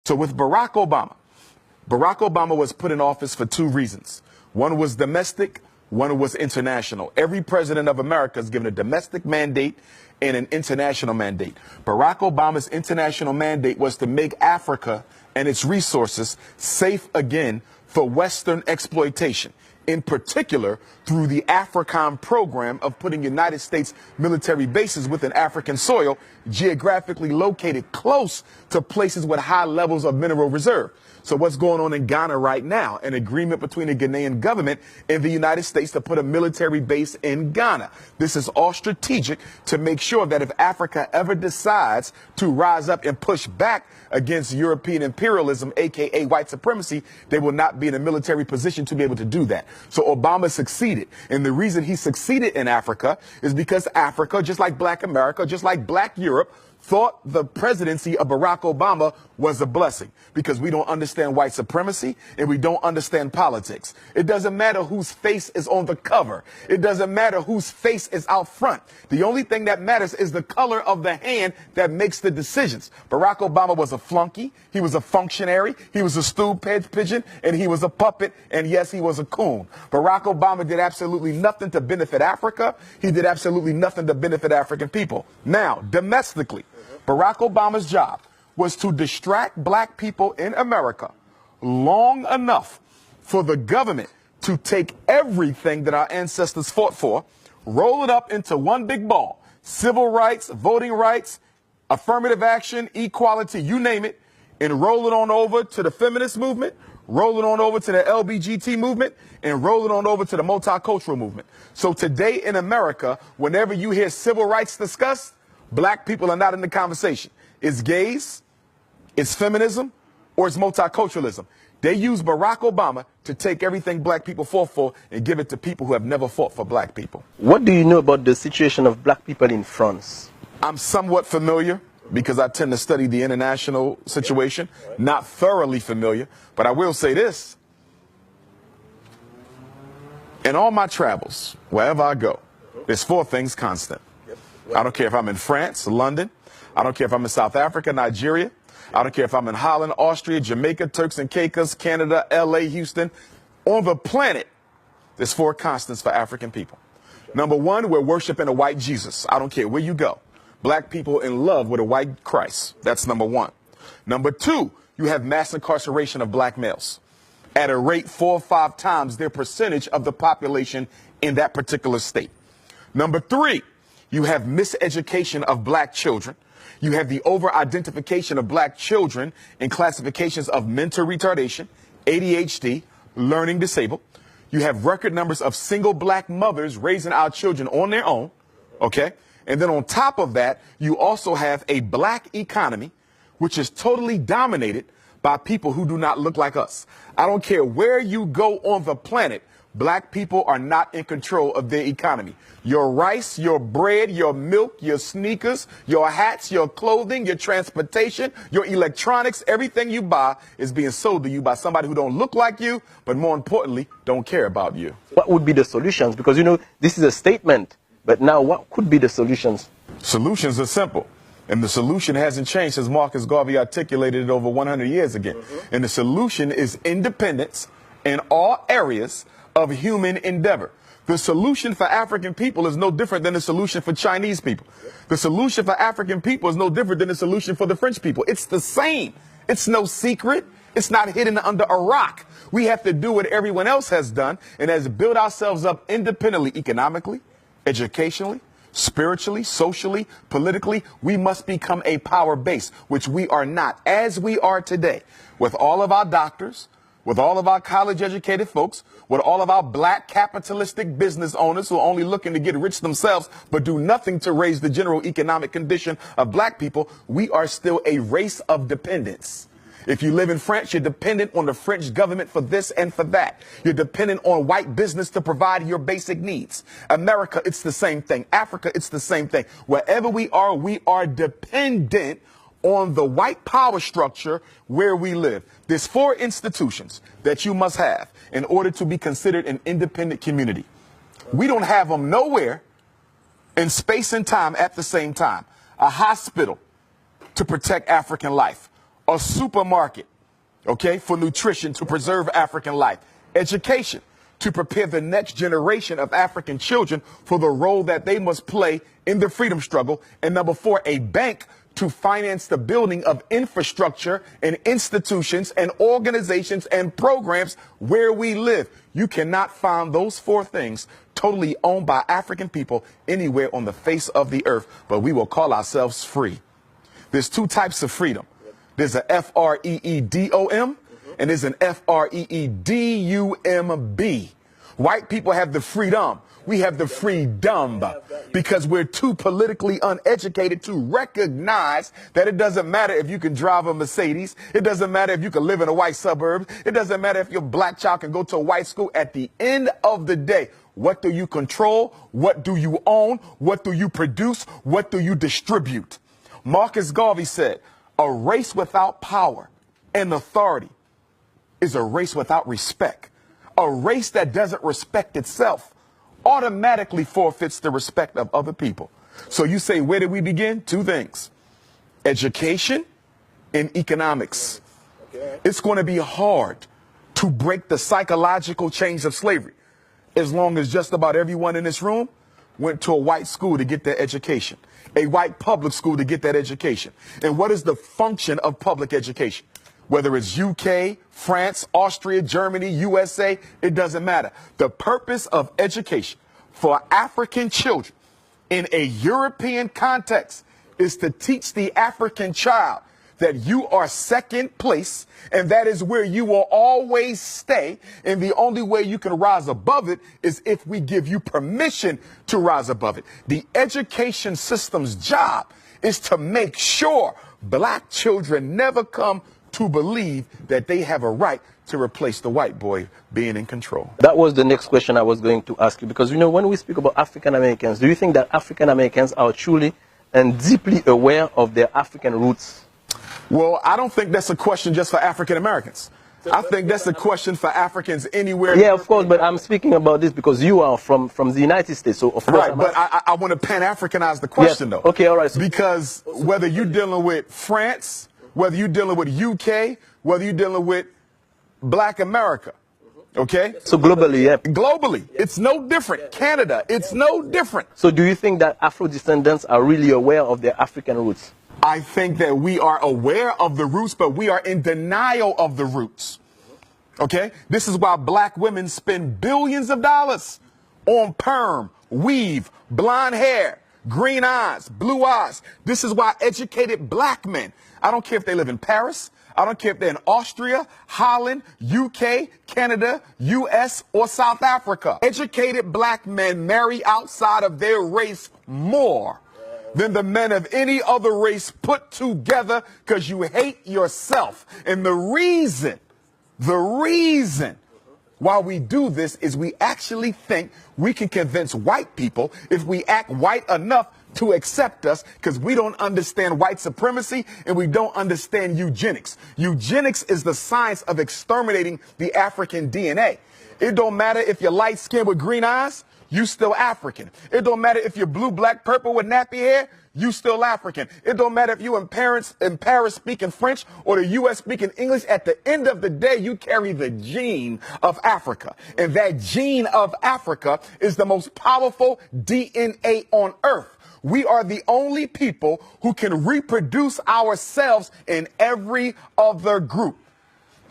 So with Barack Obama was put in office for two reasons. One was domestic, one was international. Every president of America is given a domestic mandate and an international mandate. Barack Obama's international mandate was to make Africa and its resources safe again for Western exploitation, in particular through the AFRICOM program of putting United States military bases within African soil, geographically located close to places with high levels of mineral reserve. So what's going on in Ghana right now? An agreement between the Ghanaian government and the United States to put a military base in Ghana. This is all strategic to make sure that if Africa ever decides to rise up and push back against European imperialism, aka white supremacy, they will not be in a military position to be able to do that. So Obama succeeded. And the reason he succeeded in Africa is because Africa, just like Black America, just like Black Europe, thought the presidency of Barack Obama was a blessing because we don't understand white supremacy and we don't understand politics. It doesn't matter whose face is on the cover. It doesn't matter whose face is out front. The only thing that matters is the color of the hand that makes the decisions. Barack Obama was a flunky. He was a functionary. He was a stool pigeon, and he was a puppet. And yes, he was a coon. Barack Obama did absolutely nothing to benefit Africa. He did absolutely nothing to benefit African people. Now, domestically, Barack Obama's job was to distract Black people in America long enough for the government to take everything that our ancestors fought for, roll it up into one big ball: civil rights, voting rights, affirmative action, equality, you name it, and roll it on over to the feminist movement, roll it on over to the LBGT movement, and roll it on over to the multicultural movement. So today in America, whenever you hear civil rights discussed, Black people are not in the conversation. It's gays, it's feminism, or it's multiculturalism. They use Barack Obama to take everything Black people fought for and give it to people who have never fought for Black people. What do you know about the situation of Black people in France? I'm somewhat familiar because I tend to study the international situation. Not thoroughly familiar, but I will say this. In all my travels, wherever I go, there's four things constant. I don't care if I'm in France, London. I don't care if I'm in South Africa, Nigeria. I don't care if I'm in Holland, Austria, Jamaica, Turks and Caicos, Canada, LA, Houston. On the planet, there's four constants for African people. Number one, we're worshiping a white Jesus. I don't care where you go. Black people in love with a white Christ. That's number one. Number two, you have mass incarceration of Black males at a rate 4 or 5 times their percentage of the population in that particular state. Number three, you have miseducation of Black children. You have the over-identification of Black children in classifications of mental retardation, ADHD, learning disabled. You have record numbers of single Black mothers raising our children on their own, okay? And then on top of that, you also have a Black economy, which is totally dominated by people who do not look like us. I don't care where you go on the planet, Black people are not in control of their economy. Your rice, your bread, your milk, your sneakers, your hats, your clothing, your transportation, your electronics, everything you buy is being sold to you by somebody who don't look like you, but more importantly, don't care about you. What would be the solutions? Because, you know, this is a statement, but now what could be the solutions? Solutions are simple. And the solution hasn't changed since Marcus Garvey articulated it over 100 years ago. And the solution is independence in all areas of human endeavor. The solution for African people is no different than the solution for Chinese people. The solution for African people is no different than the solution for the French people. It's the same. It's no secret. It's not hidden under a rock. We have to do what everyone else has done, and as build ourselves up independently, economically, educationally, spiritually, socially, politically. We must become a power base, which we are not, as we are today, with all of our doctors, with all of our college-educated folks, with all of our Black capitalistic business owners who are only looking to get rich themselves but do nothing to raise the general economic condition of Black people. We are still a race of dependence. If you live in France, you're dependent on the French government for this and for that. You're dependent on white business to provide your basic needs. America, it's the same thing. Africa, it's the same thing. Wherever we are dependent on the white power structure where we live. There's 4 institutions that you must have in order to be considered an independent community. We don't have them nowhere in space and time at the same time. A hospital to protect African life. a supermarket, okay, for nutrition to preserve African life, education to prepare the next generation of African children for the role that they must play in the freedom struggle, and number 4, a bank to finance the building of infrastructure and institutions and organizations and programs where we live. You cannot find those 4 things totally owned by African people anywhere on the face of the earth, but we will call ourselves free. There's 2 types of freedom. There's a F-R-E-E-D-O-M and there's an F-R-E-E-D-U-M-B. White people have the freedom. We have the freedom because we're too politically uneducated to recognize that it doesn't matter if you can drive a Mercedes. It doesn't matter if you can live in a white suburb. It doesn't matter if your black child can go to a white school. At the end of the day, what do you control? What do you own? What do you produce? What do you distribute? Marcus Garvey said, a race without power and authority is a race without respect. A race that doesn't respect itself automatically forfeits the respect of other people. So you say, where did we begin? 2 things, education and economics. It's going to be hard to break the psychological chains of slavery as long as just about everyone in this room went to a white school to get their education, a white public school to get that education. And what is the function of public education? Whether it's UK, France, Austria, Germany, USA, it doesn't matter. The purpose of education for African children in a European context is to teach the African child that you are second place, and that is where you will always stay. And the only way you can rise above it is if we give you permission to rise above it. The education system's job is to make sure black children never come to believe that they have a right to replace the white boy being in control. That was the next question I was going to ask you, because, you know, when we speak about African Americans, do you think that African Americans are truly and deeply aware of their African roots? Well, I don't think that's a question just for African Americans. I think that's a question for Africans anywhere. Yeah, of course, but I'm speaking about this because you are from the United States, so of course. Right, but I want to Pan-Africanize the question, though. Okay, all right. So because whether you're dealing with France, whether you're dealing with UK, whether you're dealing with Black America, okay? So globally, yeah. Globally, it's no different. Canada, it's no different. So do you think that Afro-descendants are really aware of their African roots? I think that we are aware of the roots, but we are in denial of the roots, okay? This is why black women spend billions of dollars on perm, weave, blonde hair, green eyes, blue eyes. This is why educated black men, I don't care if they live in Paris, I don't care if they're in Austria, Holland, UK, Canada, US, or South Africa. Educated black men marry outside of their race more than the men of any other race put together because you hate yourself. And the reason why we do this is we actually think we can convince white people if we act white enough to accept us, because we don't understand white supremacy and we don't understand eugenics. Eugenics is the science of exterminating the African DNA. It don't matter if you're light skinned with green eyes, you still African. It don't matter if you're blue, black, purple with nappy hair, you still African. It don't matter if you in Paris speaking French or the US speaking English. At the end of the day, you carry the gene of Africa. And that gene of Africa is the most powerful DNA on earth. We are the only people who can reproduce ourselves in every other group.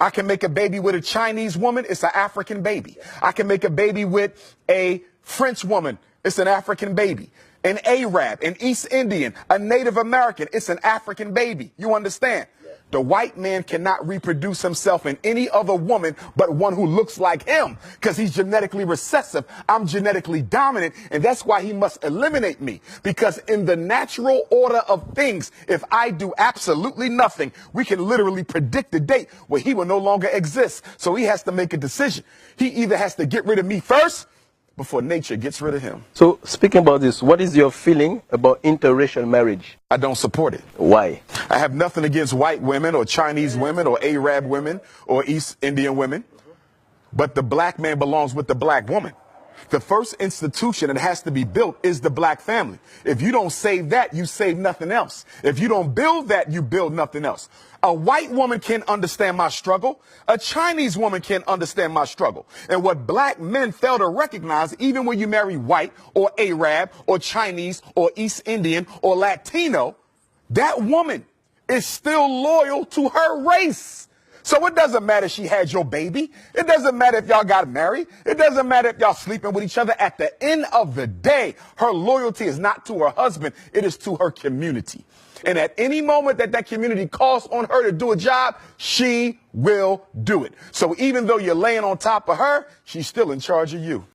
I can make a baby with a Chinese woman, it's an African baby. I can make a baby with a French woman, it's an African baby. An Arab, an East Indian, a Native American, it's an African baby. You understand? The white man cannot reproduce himself in any other woman but one who looks like him, because he's genetically recessive. I'm genetically dominant, and that's why he must eliminate me. Because in the natural order of things, if I do absolutely nothing, we can literally predict the date where he will no longer exist. So he has to make a decision. He either has to get rid of me first before nature gets rid of him. So speaking about this, what is your feeling about interracial marriage? I don't support it. Why? I have nothing against white women or Chinese women or Arab women or East Indian women, but the black man belongs with the black woman. The first institution that has to be built is the black family. If you don't save that, you save nothing else. If you don't build that, you build nothing else. A white woman can't understand my struggle. A Chinese woman can't understand my struggle. And what black men fail to recognize, even when you marry white or Arab or Chinese or East Indian or Latino, that woman is still loyal to her race. So it doesn't matter if she had your baby. It doesn't matter if y'all got married. It doesn't matter if y'all sleeping with each other. At the end of the day, her loyalty is not to her husband. It is to her community. And at any moment that that community calls on her to do a job, she will do it. So even though you're laying on top of her, she's still in charge of you.